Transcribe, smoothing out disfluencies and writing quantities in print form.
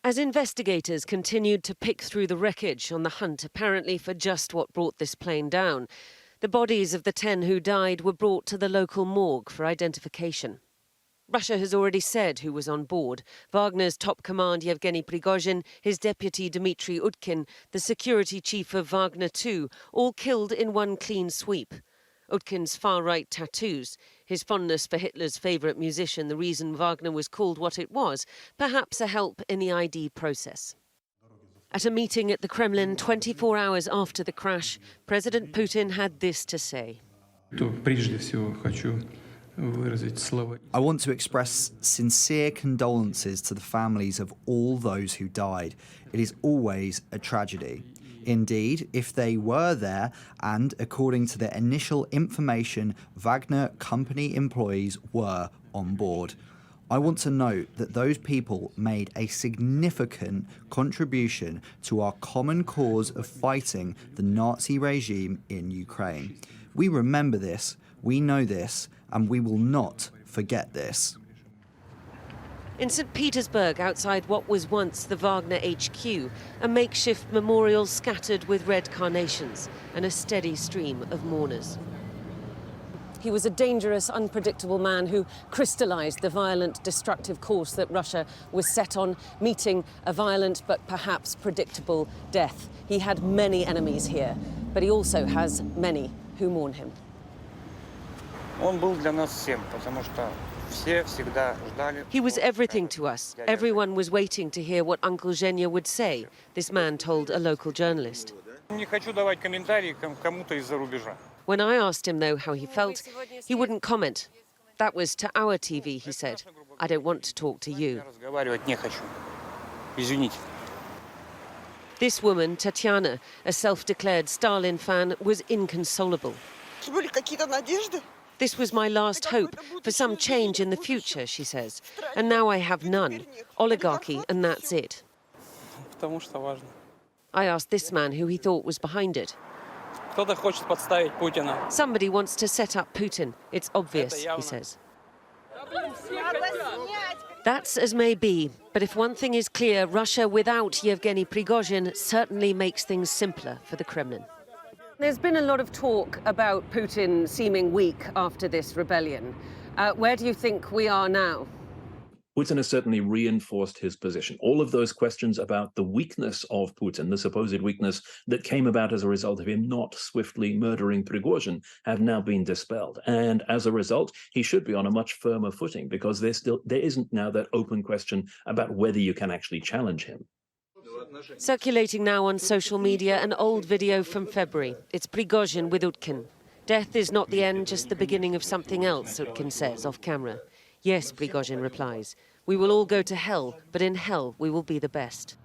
As investigators continued to pick through the wreckage on the hunt apparently for just what brought this plane down, the bodies of the 10 who died were brought to the local morgue for identification. Russia has already said who was on board: Wagner's top command Yevgeny Prigozhin, his deputy Dmitry Utkin, the security chief of Wagner 2, all killed in one clean sweep. Utkin's far-right tattoos, his fondness for Hitler's favourite musician, the reason Wagner was called what it was, perhaps a help in the ID process. At a meeting at the Kremlin 24 hours after the crash, President Putin had this to say. I want to express sincere condolences to the families of all those who died. It is always a tragedy. Indeed, if they were there, and according to the initial information, Wagner company employees were on board. I want to note that those people made a significant contribution to our common cause of fighting the Nazi regime in Ukraine. We remember this, we know this, and we will not forget this. In Saint Petersburg, outside what was once the Wagner HQ, a makeshift memorial scattered with red carnations and a steady stream of mourners. He was a dangerous, unpredictable man who crystallized the violent, destructive course that Russia was set on, meeting a violent but perhaps predictable death. He had many enemies here, but he also has many who mourn him. He was everything to us. Everyone was waiting to hear what Uncle Zhenya would say, this man told a local journalist. When I asked him, though, how he felt, he wouldn't comment. That was to our TV, he said. I don't want to talk to you. This woman, Tatiana, a self-declared Stalin fan, was inconsolable. This was my last hope for some change in the future, she says. And now I have none. Oligarchy, and that's it. I asked this man who he thought was behind it. Somebody wants to set up Putin. It's obvious, he says. That's as may be. But if one thing is clear, Russia without Yevgeny Prigozhin certainly makes things simpler for the Kremlin. There's been a lot of talk about Putin seeming weak after this rebellion. Where do you think we are now? Putin has certainly reinforced his position. All of those questions about the weakness of Putin, the supposed weakness that came about as a result of him not swiftly murdering Prigozhin, have now been dispelled. And as a result, he should be on a much firmer footing, because there isn't now that open question about whether you can actually challenge him. Circulating now on social media, an old video from February. It's Prigozhin with Utkin. Death is not the end, just the beginning of something else, Utkin says off camera. Yes, Prigozhin replies. We will all go to hell, but in hell we will be the best.